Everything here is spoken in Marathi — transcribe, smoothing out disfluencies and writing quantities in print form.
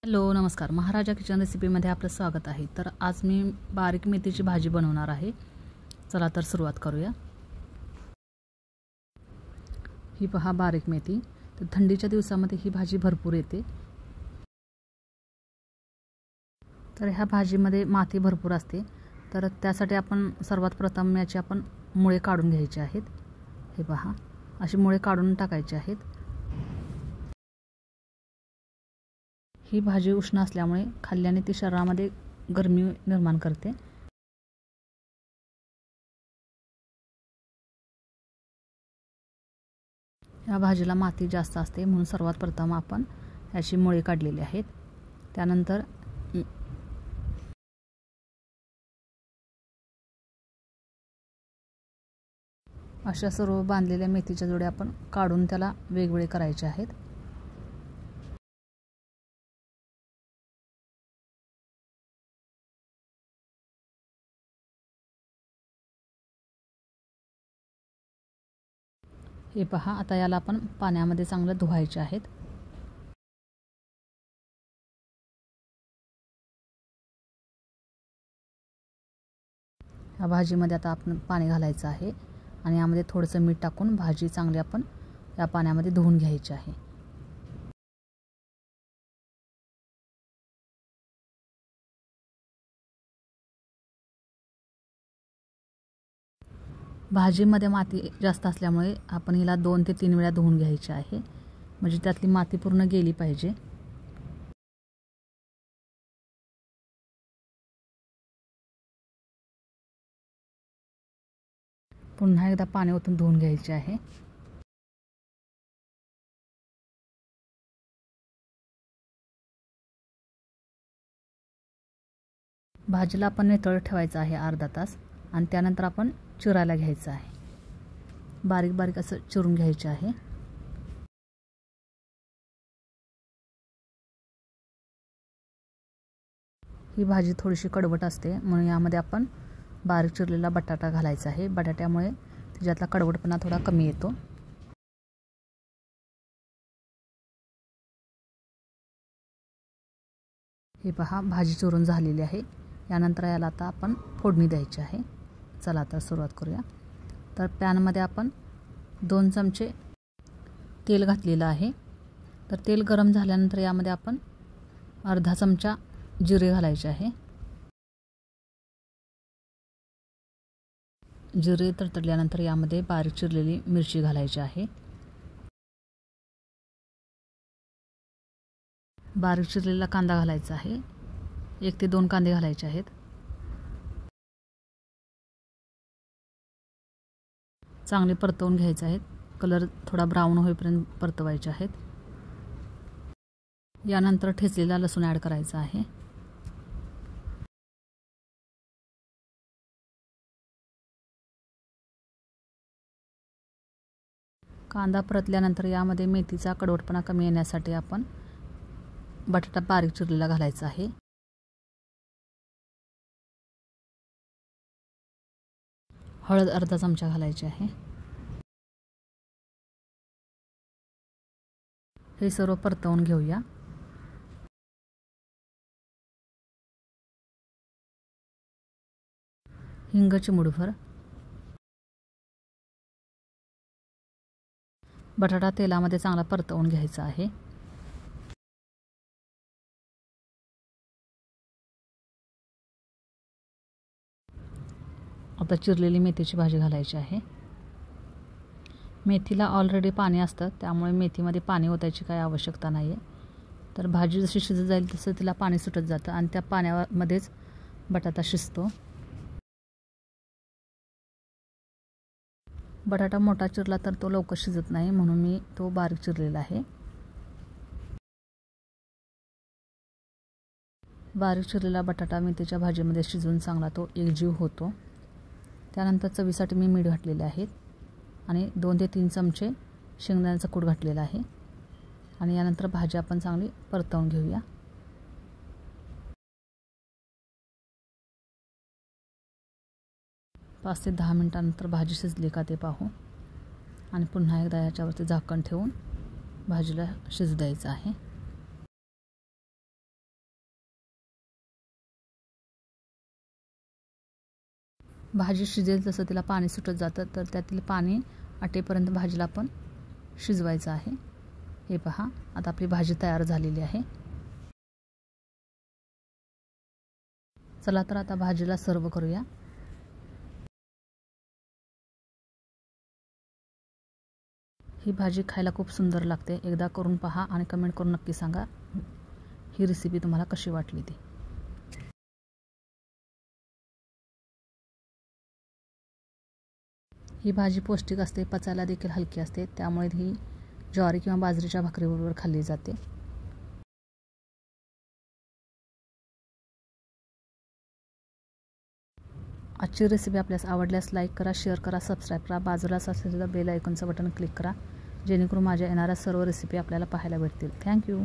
हॅलो नमस्कार, महाराजा किचन रेसिपीमध्ये आपलं स्वागत आहे। तर आज मी बारीक मेथीची भाजी बनवणार आहे। चला तर सुरुवात करूया। ही पहा बारीक मेथी, तर थंडीच्या दिवसामध्ये ही भाजी भरपूर येते। तर ह्या भाजीमध्ये माती भरपूर असते, तर त्यासाठी आपण सर्वात प्रथम याचे आपण मुळे काढून घ्यायचे आहेत। हे पहा, अशी मुळे काढून टाकायची आहेत। ही भाजी उष्ण असल्यामुळे खाल्ल्याने ती शरीरामध्ये गरमी निर्माण करते। या भाजीला माती जास्त असते, म्हणून सर्वात प्रथम आपण याची मुळे काढलेली आहेत। त्यानंतर अशा सर्व बांधलेल्या मेथीच्या जोड्या आपण काढून त्याला वेगवेगळे करायचे आहेत। हे पहा, आता याला आपण पाण्यामध्ये चांगलं धुवायचे आहेत। या भाजीमध्ये आता आपण पाणी घालायचं आहे आणि यामध्ये थोडंसं मीठ टाकून भाजी चांगली आपण या पाण्यामध्ये धुवून घ्यायची आहे। भाजीमध्ये माती जास्त असल्यामुळे आपण हिला 2 ते 3 वेळा धुवून घ्यायची आहे, म्हणजे त्यातली माती पूर्ण गेली पाहिजे। पुन्हा एकदा पाणी ओतून धुवून घ्यायचे आहे। भाजीला आपण नितळत ठेवायचं आहे अर्धा तास, आणि त्यानंतर आपण चिरायला घ्यायचं आहे। बारीक बारीक असं चिरून घ्यायचे आहे। ही भाजी थोडीशी कडवट असते, म्हणून यामध्ये आपण बारीक चिरलेला बटाटा घालायचा आहे। बटाट्यामुळे त्याच्यातला कडवटपणा थोडा कमी येतो। हे पहा, भाजी चिरून झालेली आहे। यानंतर याला आता आपण फोडणी द्यायची आहे। चला आता सुरुवात करूया। तर पॅनमध्ये आपण 2 चमचे तेल घातलेलं आहे। तर तेल गरम झाल्यानंतर यामध्ये आपण अर्धा चमचा जिरे घालायचे आहे। जिरे तडतडल्यानंतर यामध्ये बारीक चिरलेली मिरची घालायची आहे। बारीक चिरलेला कांदा घालायचा आहे। 1 ते 2 कांदे घालायचे आहेत। चांगले परतवून घ्यायचे आहेत। कलर थोडा ब्राऊन होईपर्यंत परतवायचे आहेत। यानंतर ठेचलेला लसूण ॲड करायचा आहे। कांदा परतल्यानंतर यामध्ये मेथीचा कडवटपणा कमी येण्यासाठी आपण बटाटा बारीक चिरलेला घालायचा आहे। हळद अर्धा चमचा घालायची आहे। हे सर्व परतवून घेऊया। हिंग चिमूटभर। बटाटा तेलामध्ये चांगला परतवून घ्यायचा आहे। आता चिरलेली मेथीची भाजी घालायची आहे। मेथीला ऑलरेडी पाणी असतं, त्यामुळे मेथीमध्ये पाणी ओतायची काही आवश्यकता नाही आहे। तर भाजी जशी शिजत जाईल तसं तिला पाणी सुटत जातं, आणि त्या पाण्यामध्येच बटाटा शिजतो। बटाटा मोठा चिरला तर तो लवकर शिजत नाही, म्हणून मी तो बारीक चिरलेला आहे। बारीक चिरलेला बटाटा मेथीच्या भाजीमध्ये शिजून चांगला तो एकजीव होतो। त्यानंतर चवीसाठी मी मीठ घातलेले आहे, आणि 2 ते 3 चमचे शेंगदाण्याचा कूट घातलेला आहे। आणि यानंतर भाजी आपण चांगली परतवून घेऊया। पाच ते 10 मिनिटांनंतर भाजी शिजली का ते पाहू, आणि पुन्हा एकदा याच्यावरती झाकण ठेवून भाजीला शिजू द्यायचं आहे। भाजी शिजेल तसं तिला पाणी सुटत जातं, तर त्यातील पाणी आटेपर्यंत भाजीला आपण शिजवायचं आहे. हे पहा, आता आपली भाजी तयार झालेली आहे. चला तर आता भाजीला सर्व करूया. ही भाजी खायला खूप सुंदर लागते. एकदा करून पहा आणि कमेंट करून नक्की सांगा ही रेसिपी तुम्हाला कशी वाटली ती. ही भाजी पौष्टिक असते, पचायला देखील हलकी असते, त्यामुळे ही ज्वारी किंवा बाजरीच्या भाकरीबरोबर खाल्ली जाते. आजची रेसिपी आपल्यास आवडल्यास लाईक करा, शेअर करा, सबस्क्राईब करा. बाजूलाच असलेलं बेल आयकॉनचं बटन क्लिक करा, जेणेकरून माझ्या येणाऱ्या सर्व रेसिपी आपल्याला पाहायला भेटतील. थँक्यू.